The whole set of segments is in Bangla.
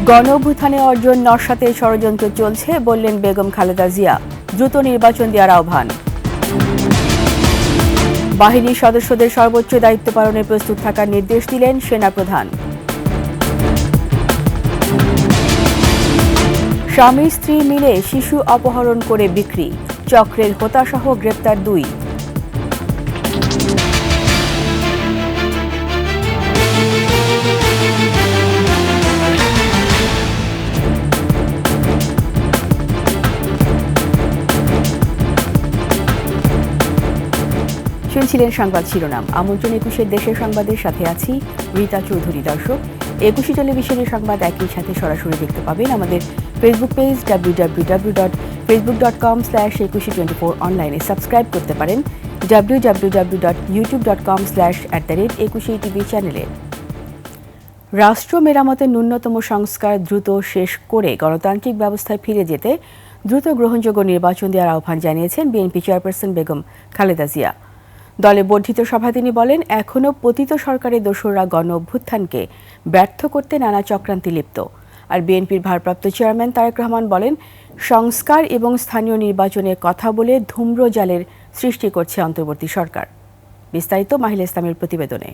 গণঅভ্যুত্থানে অর্জন নস্যাতে ষড়যন্ত্র চলছে বললেন বেগম খালেদা জিয়া। দ্রুত নির্বাচন দেওয়ার আহ্বান। বাহিনীর সদস্যদের সর্বোচ্চ দায়িত্ব পালনে প্রস্তুত থাকার নির্দেশ দিলেন সেনাপ্রধান। স্বামী স্ত্রী মিলে শিশু অপহরণ করে বিক্রি, চক্রের হোতাসহ গ্রেপ্তার 2। শুনছিলেন সংবাদ শিরোনাম। আমন্ত্রণ 21 দেশের সংবাদের সাথে আছি রীতা চৌধুরী। দর্শক, 21 টেলিভিশনের সংবাদ একই সাথে সরাসরি দেখতে পাবেন আমাদের ফেসবুক পেজ www.facebook.com/2124 অনলাইনে সাবস্ক্রাইব করতে পারেন www.youtube.com/@21tv চ্যানেলে। রাষ্ট্র মেরামতের ন্যূনতম সংস্কার দ্রুত শেষ করে গণতান্ত্রিক ব্যবস্থায় ফিরে যেতে দ্রুত গ্রহণযোগ্য নির্বাচন দেওয়ার আহ্বান জানিয়েছেন বিএনপি চেয়ারপারসন বেগম খালেদা জিয়া। দলে বর্ধিত সভায় তিনি বলেন, এখনও পতিত সরকারের দোসররা গণ অভ্যুত্থানকে ব্যর্থ করতে নানা চক্রান্তে লিপ্ত। আর বিএনপির ভারপ্রাপ্ত চেয়ারম্যান তারেক রহমান বলেন, সংস্কার এবং স্থানীয় নির্বাচনের কথা বলে ধূম্রজালের সৃষ্টি করছে অন্তর্বর্তী সরকার। বিস্তারিত মাহিলা ইসলামের প্রতিবেদনে।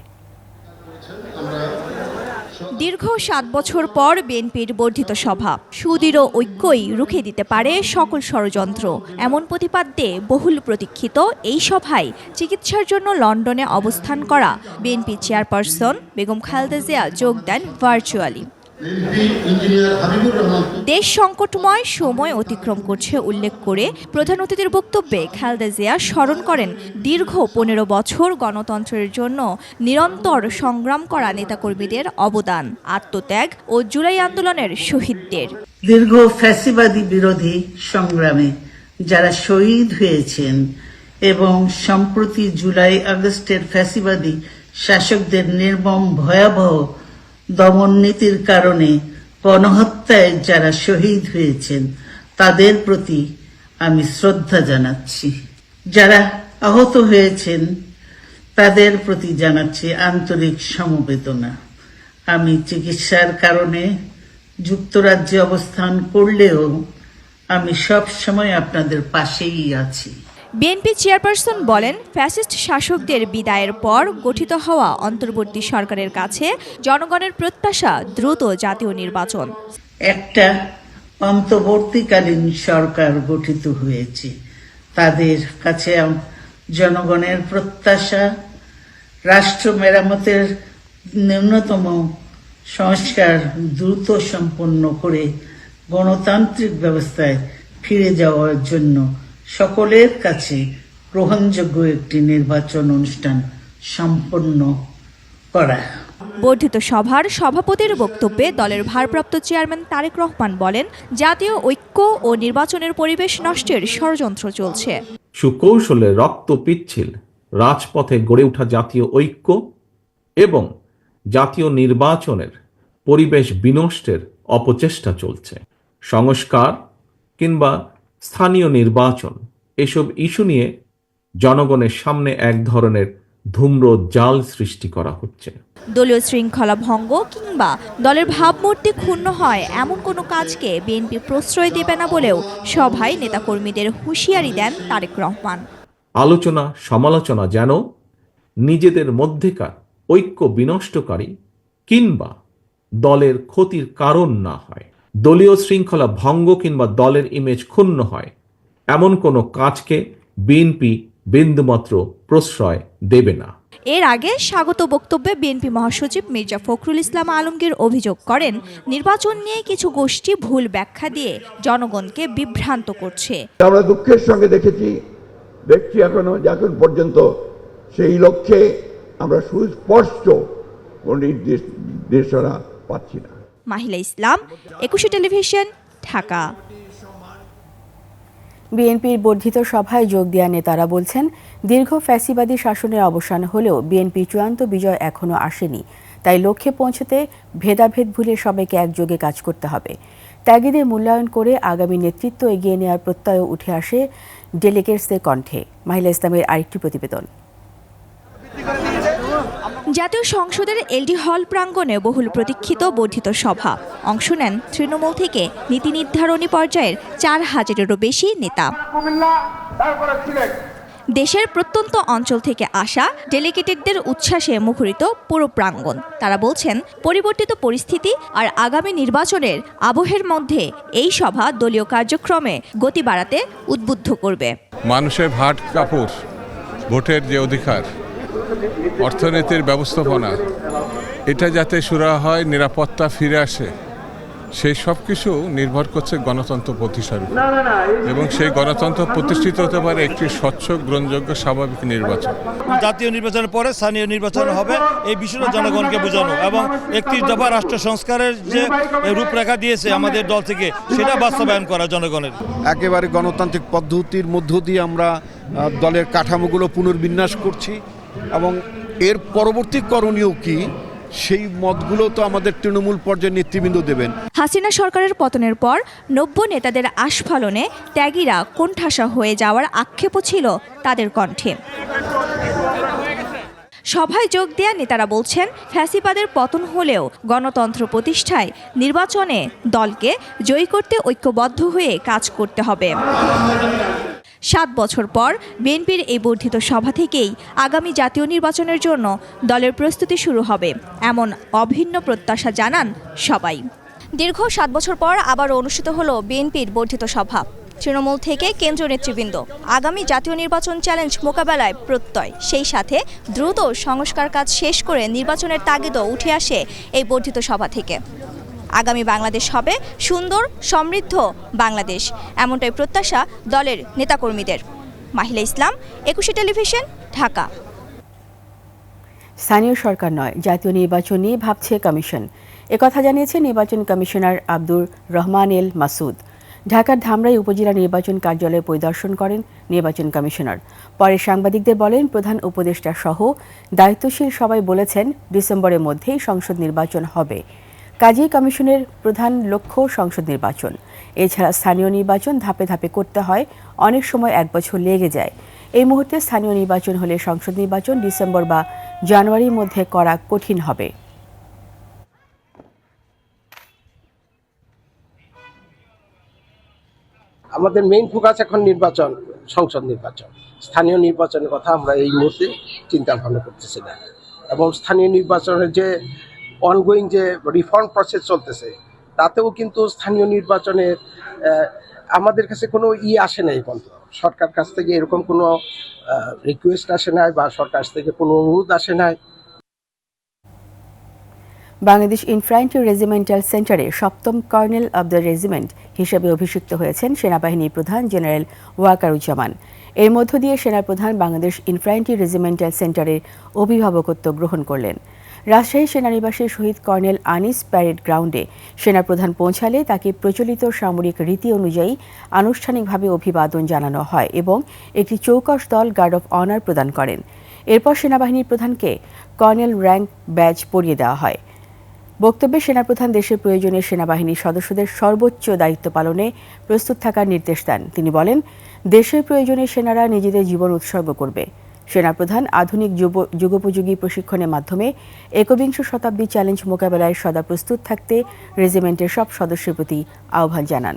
দীর্ঘ 7 বছর পর বিএনপির বর্ধিত সভা। সুদৃঢ় ঐক্যই রুখে দিতে পারে সকল ষড়যন্ত্র, এমন প্রতিপাদ্যে বহুল প্রতীক্ষিত এই সভায় চিকিৎসার জন্য লন্ডনে অবস্থান করা বিএনপি চেয়ারপারসন বেগম খালেদা জিয়া যোগ দেন ভার্চুয়ালি। দেশ সংকটময় সময় অতিক্রম করছে উল্লেখ করে প্রধান অতিথির বক্তব্যে খালেদা জিয়া স্মরণ করেন দীর্ঘ 15 বছর গণতন্ত্রের জন্য নিরন্তর সংগ্রাম করা নেতাকর্মীদের অবদান, আত্মত্যাগ ও জুলাই আন্দোলনের শহীদদের। দীর্ঘ ফ্যাসিবাদী বিরোধী সংগ্রামে যারা শহীদ হয়েছেন এবং সম্প্রতি জুলাই আগস্টের ফ্যাসিবাদী শাসকদের নির্মম ভয়াবহ দমন নীতির কারণে গণহত্যায় যারা শহীদ হয়েছেন তাদের প্রতি আমি শ্রদ্ধা জানাচ্ছি। যারা আহত হয়েছেন তাদের প্রতি জানাচ্ছি আন্তরিক সমবেদনা। আমি চিকিৎসার কারণে যুক্তরাজ্যে অবস্থান করলেও আমি সব সময় আপনাদের পাশেই আছি। বিএনপি চেয়ারপারসন বলেন, ফ্যাসিস্ট শাসকদের বিদায়ের পর গঠিত হওয়া অন্তর্বর্তী সরকারের কাছে জনগণের প্রত্যাশা দ্রুত জাতীয় নির্বাচন। একটা অন্তর্বর্তীকালীন সরকার গঠিত হয়েছে, তাদের কাছে জনগণের প্রত্যাশা রাষ্ট্র মেরামতের ন্যূনতম সংস্কার দ্রুত সম্পন্ন করে গণতান্ত্রিক ব্যবস্থায় ফিরে যাওয়ার জন্য সকলের কাছে গ্রহণযোগ্য একটি নির্বাচন অনুষ্ঠান সম্পন্ন করা। বর্ধিত সভার সভাপতির বক্তব্যে দলের ভারপ্রাপ্ত চেয়ারম্যান তারেক রহমান বলেন, জাতীয় ঐক্য ও নির্বাচনের পরিবেশ নষ্টের ষড়যন্ত্র চলছে। সুকৌশলে রক্ত পিচ্ছিল রাজপথে গড়ে ওঠা জাতীয় ঐক্য এবং জাতীয় নির্বাচনের পরিবেশ বিনষ্টের অপচেষ্টা চলছে। সংস্কার কিংবা স্থানীয় নির্বাচন এসব ইস্যু নিয়ে জনগণের সামনে এক ধরনের ধূম্র জাল সৃষ্টি করা হচ্ছে। দলীয় শৃঙ্খলা ভঙ্গ কিংবা দলের ভাবমূর্তি ক্ষুণ্ণ হয় এমন কোনো কাজকে বিএনপি প্রশ্রয় দেবে না বলেও সভায় নেতাকর্মীদের হুঁশিয়ারি দেন তারেক রহমান। আলোচনা সমালোচনা যেন নিজেদের মধ্যেকার ঐক্য বিনষ্টকারী কিংবা দলের ক্ষতির কারণ না হয়। দলীয় শৃঙ্খলা ভঙ্গ কিংবা দলের ইমেজ ক্ষুণ্ণ হয় এমন কোনো কাজকে বিএনপি বিন্দুমাত্র প্রশ্রয় দেবে না। এর আগে স্বাগত বক্তব্যে বিএনপি মহাসচিব মির্জা ফখরুল ইসলাম আলমগীর অভিযোগ করেন, নির্বাচন নিয়ে কিছু গোষ্ঠী ভুল ব্যাখ্যা দিয়ে জনগণকে বিভ্রান্ত করছে। আমরা দুঃখের সঙ্গে দেখেছি, দেখছি এখন পর্যন্ত সেই লক্ষ্যে আমরা সুস্পষ্ট কোনো নির্দেশনা পাচ্ছি না। মাহিলা ইসলাম, 21 টেলিভিশন, ঢাকা। বিএনপির বর্ধিত সভায় যোগ দেওয়া নেতারা বলছেন, দীর্ঘ ফ্যাসিবাদী শাসনের অবসান হলেও বিএনপির চূড়ান্ত বিজয় এখনও আসেনি। তাই লক্ষ্যে পৌঁছতে ভেদাভেদ ভুলে সবাইকে একযোগে কাজ করতে হবে। ত্যাগীদের মূল্যায়ন করে আগামী নেতৃত্ব এগিয়ে নেওয়ার প্রত্যয় উঠে আসে ডেলিগেটসদের কণ্ঠে। মাহিলা ইসলামের আরেকটি প্রতিবেদন। জাতীয় সংসদের এলডি হল প্রাঙ্গণে বহুল প্রতীক্ষিত বর্ধিত সভা। অংশ নেন তৃণমূল থেকে নীতি নির্ধারণী পর্যায়ের 4,000-এরও বেশি নেতা। দেশের প্রত্যন্ত অঞ্চল থেকে আসা ডেলিগেটেডদের উচ্ছ্বাসে মুখরিত পুরো প্রাঙ্গণ। তারা বলছেন, পরিবর্তিত পরিস্থিতি আর আগামী নির্বাচনের আবহের মধ্যে এই সভা দলীয় কার্যক্রমে গতি বাড়াতে উদ্বুদ্ধ করবে। মানুষের ভাট কাপড়, ভোটের যে অধিকার, অর্থনীতির ব্যবস্থাপনা, এটা যাতে সুরা হয়, নিরাপত্তা ফিরে আসে, সেই সব কিছু নির্ভর করছে গণতন্ত্র প্রতিষ্ঠার উপর। এবং সেই গণতন্ত্র প্রতিষ্ঠিত হতে পারে একটি স্বচ্ছ, গ্রহণযোগ্য, স্বাভাবিক নির্বাচন। জাতীয় নির্বাচনের পরে স্থানীয় নির্বাচন হবে, এই বিষয়টা জনগণকে বোঝানো এবং 31 দফা রাষ্ট্র সংস্কারের যে রূপরেখা দিয়েছে আমাদের দল থেকে, সেটা বাস্তবায়ন করা জনগণের। একেবারে গণতান্ত্রিক পদ্ধতির মধ্য দিয়ে আমরা দলের কাঠামোগুলো পুনর্বিন্যাস করছি এবং এর পরবর্তী করণীয় কি, সেই মতগুলো তো আমাদের তৃণমূল পর্যায়ের নেতৃবৃন্দ দেবেন। হাসিনা সরকারের পতনের পর নব্য নেতাদের আস্ফালনে ত্যাগীরা কোণঠাসা হয়ে যাওয়ার আক্ষেপও ছিল তাদের কণ্ঠে। সভায় যোগ দেয়া নেতারা বলছেন, ফ্যাসিবাদের পতন হলেও গণতন্ত্র প্রতিষ্ঠায় নির্বাচনে দলকে জয়ী করতে ঐক্যবদ্ধ হয়ে কাজ করতে হবে। 7 বছর পর বিএনপির এই বর্ধিত সভা থেকেই আগামী জাতীয় নির্বাচনের জন্য দলের প্রস্তুতি শুরু হবে, এমন অভিন্ন প্রত্যাশা জানান সবাই। দীর্ঘ 7 বছর পর আবার অনুষ্ঠিত হলো বিএনপির বর্ধিত সভা। তৃণমূল থেকে কেন্দ্রীয় নেতৃবৃন্দ আগামী জাতীয় নির্বাচন চ্যালেঞ্জ মোকাবেলায় প্রত্যয়, সেই সাথে দ্রুত সংস্কার কাজ শেষ করে নির্বাচনের তাগিদও উঠে আসে এই বর্ধিত সভা থেকে। আগামী বাংলাদেশ হবে সুন্দর, সমৃদ্ধ বাংলাদেশ, এমনটাই প্রত্যাশা দলের নেতাকর্মীদের। মাহিলা ইসলাম, 21 টেলিভিশন, ঢাকা। স্থানীয় সরকার নয়, জাতীয় নির্বাচন নিয়ে ভাবছে কমিশন। একথা জানিয়েছেন নির্বাচন কমিশনার আব্দুর রহমান এল মাসুদ। ঢাকার ধামরাই উপজেলা নির্বাচন কার্যালয় পরিদর্শন করেন নির্বাচন কমিশনার। পরে সাংবাদিকদের বলেন, প্রধান উপদেষ্টা সহ দায়িত্বশীল সবাই বলেছেন ডিসেম্বরের মধ্যেই সংসদ নির্বাচন হবে। কাজেই কমিশনের প্রধান লক্ষ্য সংসদ নির্বাচন। এছাড়া স্থানীয় নির্বাচন ধাপে ধাপে করতে হয়, অনেক সময় 1 বছর লেগে যায়। এই মুহূর্তে স্থানীয় নির্বাচন হলে সংসদ নির্বাচন ডিসেম্বর বা জানুয়ারির মধ্যে করা কঠিন হবে। আমাদের মেইন ফোকাস এখন নির্বাচন, সংসদ নির্বাচন। স্থানীয় নির্বাচনের কথা আমরা এই মুহূর্তে চিন্তা ভাবনা করতেছি না। এবং স্থানীয় নির্বাচনের যে অনগোয়িং যে রিফর্ম প্রসেস চলতেছে, তাতেও কিন্তু স্থানীয় নির্বাচনের আমাদের কাছে কোনো আসে নাই পর্যন্ত। সরকার কাছ থেকে এরকম কোনো রিকোয়েস্ট আসে নাই বা সরকার থেকে কোনো অনুরোধ আসে নাই। বাংলাদেশ ইনফ্যান্ট্রি রেজিমেন্টাল সেন্টারে 7ম কর্নেল অব দ্য রেজিমেন্ট হিসেবে অভিষিক্ত হয়েছেন সেনাবাহিনীর প্রধান জেনারেল ওয়াকারুজ্জামান। এর মধ্য দিয়ে সেনাপ্রধান বাংলাদেশ ইনফ্যান্ট্রি রেজিমেন্টাল সেন্টারের অভিভাবকত্ব গ্রহণ করলেন। রাজশাহী সেনানিবাসে শহীদ কর্নেল আনিস প্যারেড গ্রাউন্ডে সেনাপ্রধান পৌঁছালে তাকে প্রচলিত সামরিক রীতি অনুযায়ী আনুষ্ঠানিকভাবে অভিবাদন জানানো হয় এবং একটি চৌকস দল গার্ড অফ অনার প্রদান করেন। এরপর সেনাবাহিনীর প্রধানকে কর্নেল র্যাঙ্ক ব্যাজ পরিয়ে দেওয়া হয়। বক্তব্যে সেনাপ্রধান দেশের প্রয়োজনে সেনাবাহিনীর সদস্যদের সর্বোচ্চ দায়িত্ব পালনে প্রস্তুত থাকার নির্দেশ দেন। তিনি বলেন, দেশের প্রয়োজনে সেনারা নিজেদের জীবন উৎসর্গ করবে। সেনাপ্রধান আধুনিক যুগোপযোগী প্রশিক্ষণের মাধ্যমে 21 শতাব্দী চ্যালেঞ্জ মোকাবেলায় সদা প্রস্তুত থাকতে রেজিমেন্টের সব সদস্যের প্রতি আহ্বান জানান।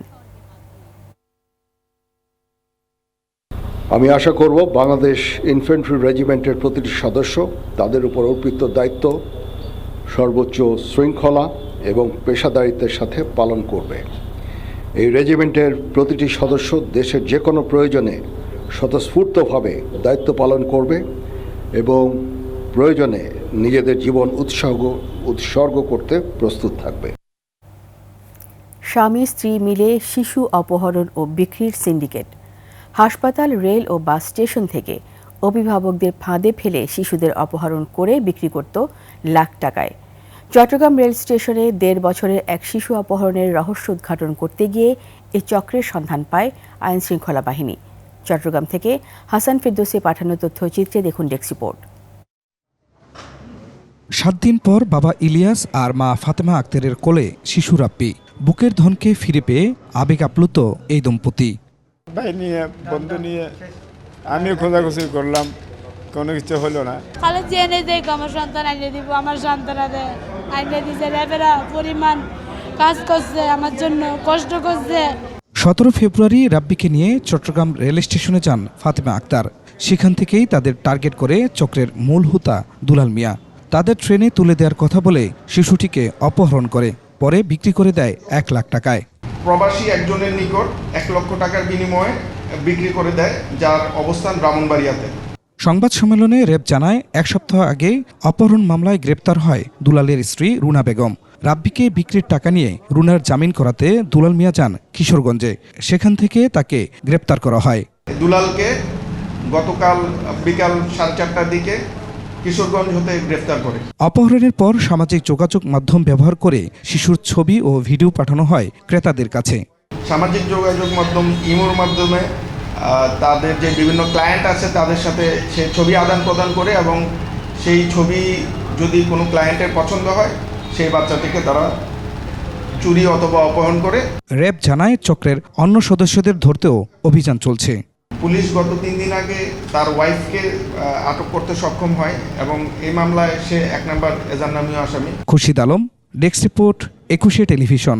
আমি আশা করব বাংলাদেশ ইনফ্যান্ট্রি রেজিমেন্টের প্রতিটি সদস্য তাদের উপর অর্পিত দায়িত্ব সর্বোচ্চ শৃঙ্খলা এবং পেশাদারিত্বের সাথে পালন করবে। এই রেজিমেন্টের প্রতিটি সদস্য দেশের যে কোনো প্রয়োজনে স্বতঃস্ফূর্তভাবে দায়িত্ব পালন করবে এবং প্রয়োজনে নিজেদের জীবন উৎসর্গ করতে প্রস্তুত থাকবে। স্বামী স্ত্রী মিলে শিশু অপহরণ ও বিক্রির সিন্ডিকেট। হাসপাতাল, রেল ও বাস স্টেশন থেকে অভিভাবকদের ফাঁদে ফেলে শিশুদের অপহরণ করে বিক্রি করত লাখ টাকায়। চট্টগ্রাম রেল স্টেশনে 1.5 বছরের এক শিশু অপহরণের রহস্য উদ্ঘাটন করতে গিয়ে এই চক্রের সন্ধান পায় আইনশৃঙ্খলা বাহিনী। চট্টগ্রাম থেকে হাসান ফেরদৌসি পাঠানো তথ্যচিত্রে দেখুন ডেস্ক রিপোর্ট। 7 দিন পর বাবা ইলিয়াস আর মা ফাতেমা আক্তারের কোলে শিশু রাপ্পি। বুকের ধনকে ফিরে পেয়ে আবেগ আপ্লুত এই দম্পতি। ভাই নিয়ে, বন্ধু নিয়ে আমিও খোঁজাখুঁজি করলাম, কোনো কিছু হলো না। খালি জেনে যে আমার সন্তান আইনে দিব, আমার সন্তানাদের আইনে দিছে, রেবেরা পরিমাণ কাজ করছে, আমার জন্য কষ্ট করছে। 17 ফেব্রুয়ারি রাব্বিকে নিয়ে চট্টগ্রাম রেল স্টেশনে যান ফাতেমা আক্তার। সেখান থেকেই তাদের টার্গেট করে চক্রের মূল হোতা দুলাল মিয়া। তাদের ট্রেনে তুলে দেওয়ার কথা বলে শিশুটিকে অপহরণ করে পরে বিক্রি করে দেয় 1 লাখ টাকায়। প্রবাসী একজনের নিকট 1 লক্ষ টাকার বিনিময়ে বিক্রি করে দেয়, যার অবস্থান ব্রাহ্মণবাড়িয়াতে। সংবাদ সম্মেলনে র্যাব জানায় 1 সপ্তাহ আগে অপহরণ মামলায় গ্রেপ্তার হয় দুলালের স্ত্রী রুনা বেগম। রাব্বিকে বিক্রির টাকা নিয়ে রুনার জামিন করাতে দুলাল মিয়া যান কিশোরগঞ্জে। সেখান থেকে তাকে গ্রেপ্তার করা হয়। দুলালকে গতকাল বিকাল 4:30টার দিকে কিশোরগঞ্জ হতে গ্রেফতার করে। অপহরণের পর সামাজিক যোগাযোগ মাধ্যম ব্যবহার করে শিশুর ছবি ও ভিডিও পাঠানো হয় ক্রেতাদের কাছে। সামাজিক যোগাযোগ মাধ্যম ইমোর মাধ্যমে তাদের যে বিভিন্ন ক্লায়েন্ট আছে তাদের সাথে সে ছবি আদান প্রদান করে এবং সেই ছবি যদি কোনো ক্লায়েন্টের পছন্দ হয় সেই বাচ্চাটিকে তারা চুরি অথবা অপহরণ করে। র্যাব জানায় চক্রের অন্য সদস্যদের ধরতেও অভিযান চলছে। পুলিশ গত 3 দিন আগে তার ওয়াইফকে আটক করতে সক্ষম হয় এবং এই মামলায় সে 1 নম্বর এজাহারনামীয় আসামি। Khurshid Alam, desk report, 21 television.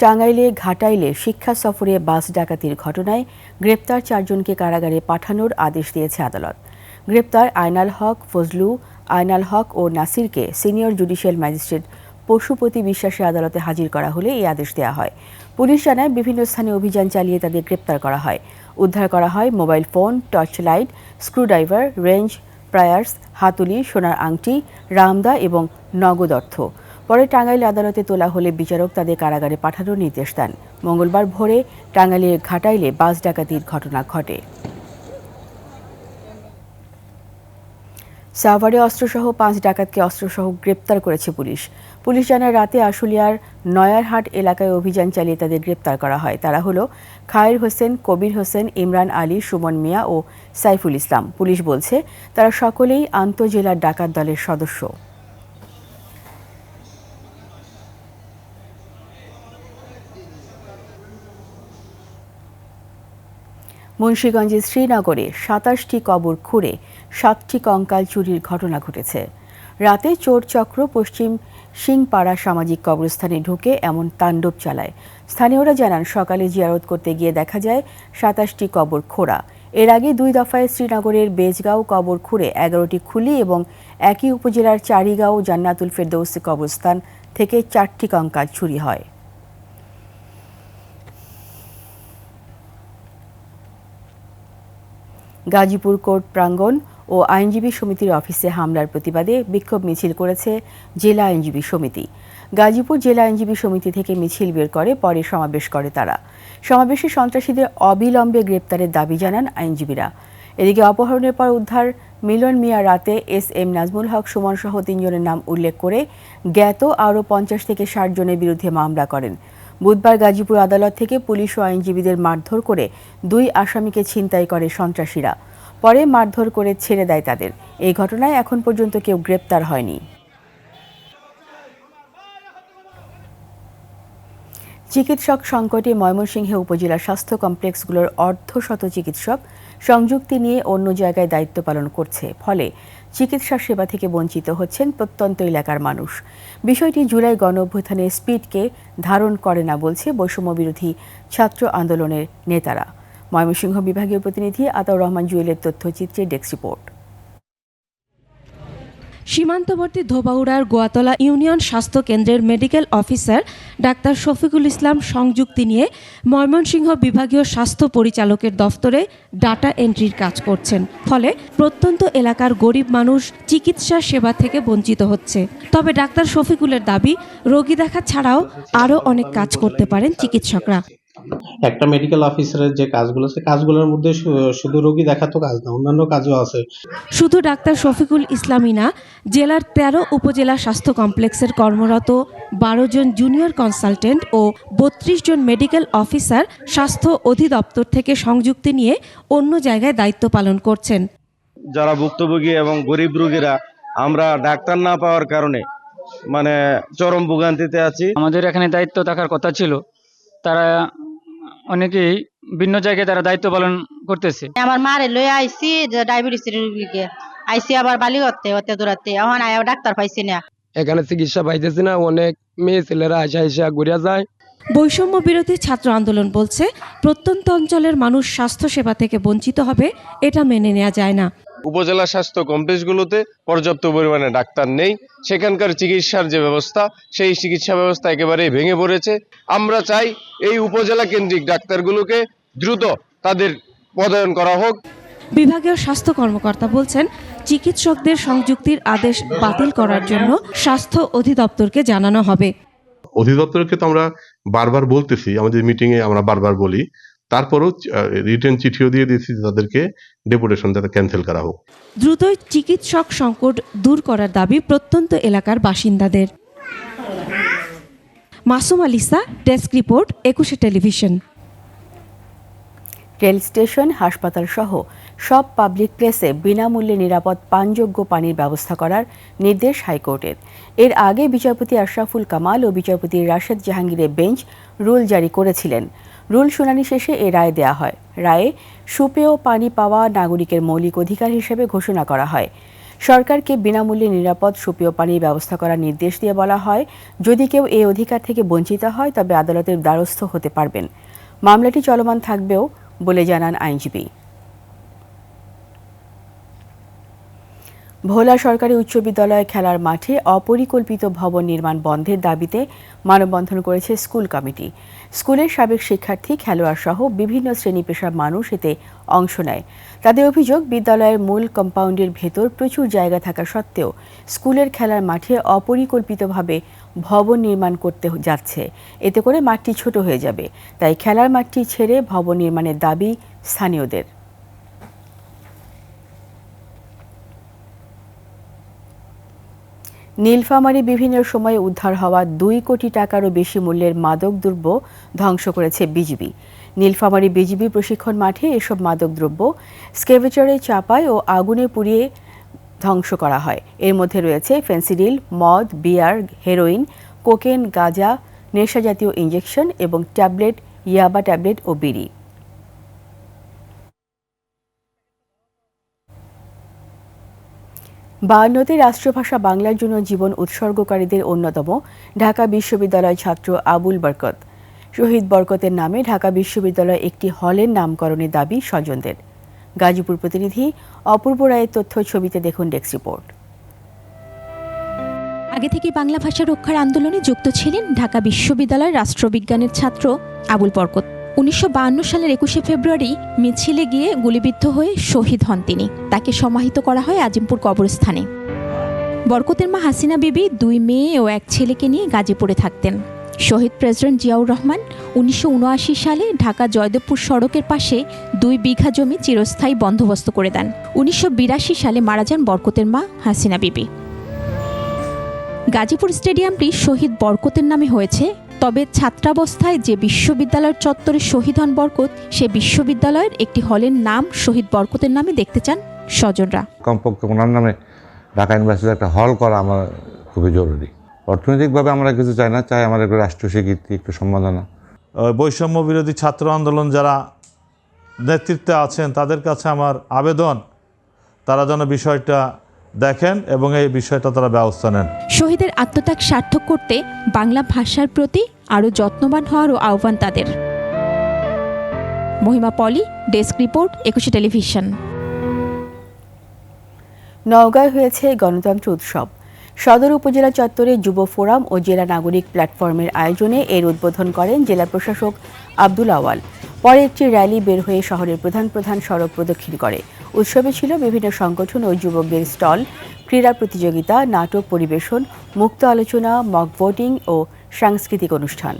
টাঙ্গাইলে ঘাটাইলে শিক্ষা সফরে বাস ডাকাতির ঘটনায় গ্রেপ্তার 4 জনকে কারাগারে পাঠানোর আদেশ দিয়েছে আদালত। গ্রেপ্তার আয়নাল হক, ফজলু, আয়নাল হক ও নাসিরকে সিনিয়র জুডিশিয়াল ম্যাজিস্ট্রেট পশুপতি বিশ্বাসে আদালতে হাজির করা হলে এই আদেশ দেওয়া হয়। পুলিশ জানায় বিভিন্ন স্থানে অভিযান চালিয়ে তাদের গ্রেপ্তার করা হয়। উদ্ধার করা হয় mobile phone, torch light, screwdriver, wrench, pliers, হাতুড়ি, সোনার আংটি, রামদা এবং নগদ অর্থ। পরে টাঙ্গাইল আদালতে তোলা হলে বিচারক তাদের কারাগারে পাঠানোর নির্দেশ দেন। মঙ্গলবার ভোরে টাঙ্গাইলের ঘাটাইলে বাস ডাকাতির ঘটনা ঘটে। সাভারে অস্ত্রসহ 5 ডাকাতকে অস্ত্রসহ গ্রেপ্তার করেছে পুলিশ। পুলিশ জানায় রাতে আশুলিয়ার নয়ারহাট এলাকায় অভিযান চালিয়ে তাদের গ্রেপ্তার করা হয়। তারা হলো খায়ের হোসেন, কবির হোসেন, ইমরান আলী, সুমন মিয়া ও সাইফুল ইসলাম। পুলিশ বলছে তারা সকলেই আন্তঃজেলার ডাকাত দলের সদস্য। মুন্সিগঞ্জের শ্রীনগরে 27টি কবর খুঁড়ে 7টি কঙ্কাল চুরির ঘটনা ঘটেছে। রাতে চোর চক্র পশ্চিম সিংপাড়া সামাজিক কবরস্থানে ঢুকে এমন তাণ্ডব চালায়। স্থানীয়রা জানান সকালে জিয়ারত করতে গিয়ে দেখা যায় 27টি কবর খোঁড়া। এর আগে 2 দফায় শ্রীনগরের বেজগাঁও কবর খুঁড়ে 11টি খুলি এবং একই উপজেলার চারিগাঁও জান্নাতুল ফেরদৌসি কবরস্থান থেকে 4টি কঙ্কাল চুরি হয়। গাজীপুর কোর্ট প্রাঙ্গণ ও আইনজীবী সমিতির অফিসে হামলার প্রতিবাদে বিক্ষোভ মিছিল করেছে জেলা আইনজীবী সমিতি। গাজীপুর জেলা আইনজীবী সমিতি থেকে মিছিল বের করে পরে সমাবেশ করে তারা। সমাবেশে সন্ত্রাসীদের অবিলম্বে গ্রেপ্তারের দাবি জানান আইনজীবীরা। এদিকে অপহরণের পর উদ্ধার মিলন মিয়া রাতে SM নাজমুল হক সুমন সহ 3 জনের নাম উল্লেখ করে জ্ঞাত আরও 50 থেকে 60 জনের বিরুদ্ধে মামলা করেন। বুধবার গাজীপুর আদালত থেকে পুলিশ ও আইনজীবীদের মারধর করে 2 আসামিকে ছিনতাই করে সন্ত্রাসীরা। পরে মারধর করে ছেড়ে দেয় তাদের। এই ঘটনায় এখন পর্যন্ত কেউ গ্রেপ্তার হয়নি। চিকিৎসক সংকটে ময়মনসিংহে উপজেলা স্বাস্থ্য কমপ্লেক্সগুলোর অর্ধশত চিকিৎসক সংযুক্তি নিয়ে অন্য জায়গায় দায়িত্ব পালন করছে। ফলে চিকিৎসা সেবা থেকে বঞ্চিত হচ্ছেন প্রত্যন্ত এলাকার মানুষ। বিষয়টি জুলাই গণঅভ্যুত্থানের স্পিডকে ধারণ করে না বলছে বৈষম্য বিরোধী ছাত্র আন্দোলনের নেতারা। ময়মনসিংহ বিভাগীয় প্রতিনিধি আতাউর রহমান জুয়েলের তথ্যচিত্রে ডেস্ক রিপোর্ট। সীমান্তবর্তী ধোবাউড়ার গোয়াতলা ইউনিয়ন স্বাস্থ্য কেন্দ্রের medical officer doctor Shafiqul Islam সংযুক্তি নিয়ে ময়মনসিংহ বিভাগীয় স্বাস্থ্য পরিচালকের দফতরে ডাটা এন্ট্রির কাজ করছেন। ফলে প্রত্যন্ত এলাকার গরিব মানুষ চিকিৎসা সেবা থেকে বঞ্চিত হচ্ছে। তবে ডাক্তার শফিকুলের দাবি, রোগী দেখা ছাড়াও আরও অনেক কাজ করতে পারেন চিকিৎসকরা। একটা মেডিকেল অফিসারের যে কাজগুলো আছে, কাজগুলোর মধ্যে শুধু রোগী দেখা তো কাজ না, অন্যান্য কাজও আছে। শুধু ডাক্তার শফিকুল ইসলামই না, জেলার 13 উপজেলা স্বাস্থ্য কমপ্লেক্সের কর্মরত 12 জন জুনিয়র কনসালটেন্ট ও 32 জন মেডিকেল অফিসার স্বাস্থ্য অধিদপ্তর থেকে সংযুক্তি নিয়ে অন্য জায়গায় দায়িত্ব পালন করছেন। যারা ভুক্তভোগী এবং গরিব রোগীরা, আমরা ডাক্তার না পাওয়ার কারণে চরম ভোগান্তিতে আছি। আমাদের এখানে দায়িত্ব থাকার কথা ছিল, তারা অনেকেই ভিন্ন জায়গায় তারা দায়িত্ব পালন করতেছে। আমার মারে লয়ে আইছি ডায়াবেটিসের রোগীকে, আইছি আবার বালি হতে দৌড়াতে, এখন আয়া ডাক্তার পাইছি না। এখানে চিকিৎসা পাইতেছি না, অনেক মেয়ে ছেলেরা আইসা ঘুরিয়া যায়। বৈষম্য বিরোধী ছাত্র আন্দোলন বলছে, প্রত্যন্ত অঞ্চলের মানুষ স্বাস্থ্যসেবা থেকে বঞ্চিত হবে, এটা মেনে নেওয়া যায় না। উপজেলা স্বাস্থ্য কমপ্লেক্সগুলোতে পর্যাপ্ত পরিমাণে ডাক্তার নেই, সেখানকার চিকিৎসার যে ব্যবস্থা সেই চিকিৎসা ব্যবস্থা একেবারেই ভেঙে পড়েছে। আমরা চাই এই উপজেলা কেন্দ্রিক ডাক্তারগুলোকে দ্রুত তাদের পদায়ন করা হোক। বিভাগীয় স্বাস্থ্য কর্মকর্তা বলছেন, চিকিৎসকদের সংযুক্তির আদেশ বাতিল করার জন্য স্বাস্থ্য অধিদপ্তরকে জানানো হবে। অধিদপ্তরকে তো আমরা বারবার বলতেছি, আমাদের মিটিংয়ে আমরা বারবার বলি, তারপরও রিটেন চিঠিও দিয়ে দিয়েছি তাদেরকে ডেপুটেশন যাতে ক্যান্সেল করা হোক। দ্রুতই চিকিৎসক সংকট দূর করার দাবি প্রত্যন্ত এলাকার বাসিন্দাদের। Masum Alisa, desk report, 21 television. Rail station, হাসপাতাল সহ সব পাবলিক প্লেসে বিনামূল্যে নিরাপদ পানযোগ্য পানির ব্যবস্থা করার নির্দেশ হাইকোর্টের। এর আগে বিচারপতি আশরাফুল কামাল ও বিচারপতি রাশেদ জাহাঙ্গীরের বেঞ্চ রুল জারি করেছিলেন। রুল শুনানি শেষে এ রায় দেয়া হয়। রায়ে সুপেয় পানি পাওয়া নাগরিকের মৌলিক অধিকার হিসেবে ঘোষণা করা হয়। সরকারকে বিনামূল্যে নিরাপদ সুপেয় পানির ব্যবস্থা করার নির্দেশ দিয়ে বলা হয়, যদি কেউ এই অধিকার থেকে বঞ্চিত হয় তবে আদালতের দ্বারস্থ হতে পারবেন। মামলাটি চলমান থাকবেও বলে জানান আইনজীবী। ভোলা সরকারি উচ্চ বিদ্যালয় খেলার মাঠে অপরিকল্পিত ভবন নির্মাণ বন্ধের দাবিতে মানববন্ধন করেছে স্কুল কমিটি। স্কুলের সাবেক শিক্ষার্থী, খেলোয়াড় সহ বিভিন্ন শ্রেণী পেশার মানুষ এতে অংশ নেয়। তাদের অভিযোগ, বিদ্যালয়ের মূল কম্পাউন্ডের ভেতর প্রচুর জায়গা থাকা সত্ত্বেও স্কুলের খেলার মাঠে অপরিকল্পিতভাবে ভবন নির্মাণ করতে যাচ্ছে। এতে করে মাঠটি ছোট হয়ে যাবে। তাই খেলার মাঠটি ছেড়ে ভবন নির্মাণের দাবি স্থানীয়দের। নীলফামারী বিভিন্ন সময়ে উদ্ধার হওয়া 2 কোটি টাকারও বেশি মূল্যের মাদকদ্রব্য ধ্বংস করেছে বিজিবি। নীলফামারী বিজিবি প্রশিক্ষণ মাঠে এসব মাদকদ্রব্য স্কেভেচারে চাপায় ও আগুনে পুড়িয়ে ধ্বংস করা হয়। এর মধ্যে রয়েছে ফেন্সিডিল, মদ, বিয়ার, হেরোইন, কোকেন, গাঁজা, নেশাজাতীয় ইঞ্জেকশন এবং ট্যাবলেট, ইয়াবা ট্যাবলেট ও বিড়ি। বায়ান্নতে রাষ্ট্রভাষা বাংলার জন্য জীবন উৎসর্গকারীদের অন্যতম ঢাকা বিশ্ববিদ্যালয় ছাত্র আবুল বরকত। শহীদ বরকতের নামে ঢাকা বিশ্ববিদ্যালয় একটি হলের নামকরণের দাবি স্বজনদের। গাজীপুর প্রতিনিধি অপূর্ব রায়ের তথ্য, ছবিতে দেখুন ডেস্ক রিপোর্ট। আগে থেকে বাংলা ভাষা রক্ষার আন্দোলনে যুক্ত ছিলেন ঢাকা বিশ্ববিদ্যালয়ের রাষ্ট্রবিজ্ঞানের ছাত্র আবুল বরকত। 1952 সালের 21 ফেব্রুয়ারি মিছিলে গিয়ে গুলিবিদ্ধ হয়ে শহীদ হন তিনি। তাকে সমাহিত করা হয় আজিমপুর কবরস্থানে। বরকতের মা হাসিনা বিবি 2 মেয়ে ও 1 ছেলেকে নিয়ে গাজীপুরে থাকতেন। শহীদ প্রেসিডেন্ট জিয়াউর রহমান 1979 সালে ঢাকা জয়দেবপুর সড়কের পাশে 2 বিঘা জমি চিরস্থায়ী বন্দোবস্ত করে দেন। 1982 সালে মারা যান বরকতের মা হাসিনা বিবি। গাজীপুর স্টেডিয়ামটি শহীদ বরকতের নামে হয়েছে। তবে ছাত্রাবস্থায় যে বিশ্ববিদ্যালয়ের চত্বরে শহীদ হন বরকত, সে বিশ্ববিদ্যালয়ের একটি হলের নাম শহীদ বরকতের নামে দেখতে চান স্বজনরা। কমপক্ষে ওনার নামে ঢাকা ইউনিভার্সিটিতে একটা হল করা আমার খুবই জরুরি। অর্থনৈতিকভাবে আমরা কিছু চাই না, চাই আমাদের রাষ্ট্রীয় স্বীকৃতি, একটু সম্মাননা। বৈষম্য বিরোধী ছাত্র আন্দোলন যারা নেতৃত্বে আছেন তাদের কাছে আমার আবেদন, তারা যেন বিষয়টা দেখেন এবং এই বিষয়টা তারা ব্যবস্থা নেন। শহীদের আত্মত্যাগ সার্থক করতে বাংলা ভাষার প্রতি আরও যত্নবান হওয়ারও আহ্বান তাদের। মহিমা পলি, ডেস্ক রিপোর্ট, 21 টেলিভিশন। নওগাঁয় হয়েছে গণতন্ত্র উৎসব। সদর উপজেলা চত্বরে যুব ফোরাম ও জেলা নাগরিক প্ল্যাটফর্মের আয়োজনে এর উদ্বোধন করেন জেলা প্রশাসক আব্দুল আওয়াল। পরে একটি র্যালি বের হয়ে শহরের প্রধান প্রধান সড়ক প্রদক্ষিণ করে। উৎসবে ছিল বিভিন্ন সংগঠন ও যুবকদের স্টল, ক্রীড়া প্রতিযোগিতা, নাটক পরিবেশন, মুক্ত আলোচনা, মক ভোটিং ও সাংস্কৃতিক অনুষ্ঠান।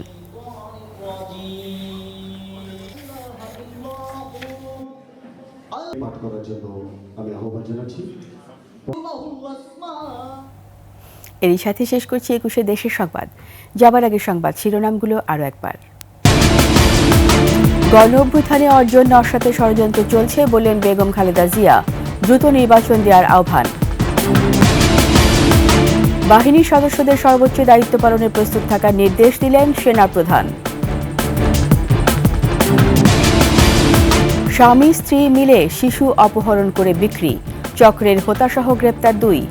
এরই সাথে শেষ করছি 21 দেশের সংবাদ। যাবার আগে সংবাদ শিরোনামগুলো আরও একবার। গণ অভ্যুত্থানে অর্জন নস্যাতের ষড়যন্ত্র চলছে বললেন বেগম খালেদা জিয়া। দ্রুত নির্বাচন দেওয়ার আহ্বান। বাহিনীর সদস্যদের সর্বোচ্চ দায়িত্ব পালনে প্রস্তুত থাকার নির্দেশ দিলেন সেনাপ্রধান। স্বামী স্ত্রী মিলে শিশু অপহরণ করে বিক্রি, চক্রের হোতাসহ গ্রেপ্তার 2।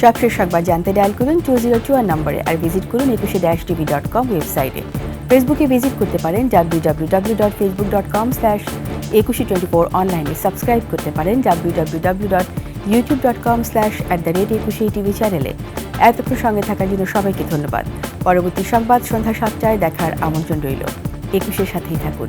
সবশেষ সংবাদ জানতে ডায়াল করুন 2021 নম্বরে আর ভিজিট করুন ekushe-tv.com ওয়েবসাইটে। ফেসবুকে ভিজিট করতে পারেন www.facebook.com/ekushe24, অনলাইনে সাবস্ক্রাইব করতে পারেন www.youtube.com/@ekushe টিভি চ্যানেলে। এতক্ষণ সঙ্গে থাকার জন্য সবাইকে ধন্যবাদ। পরবর্তী সংবাদ সন্ধ্যা 7টায় দেখার আমন্ত্রণ রইল। একুশের সাথেই থাকুন।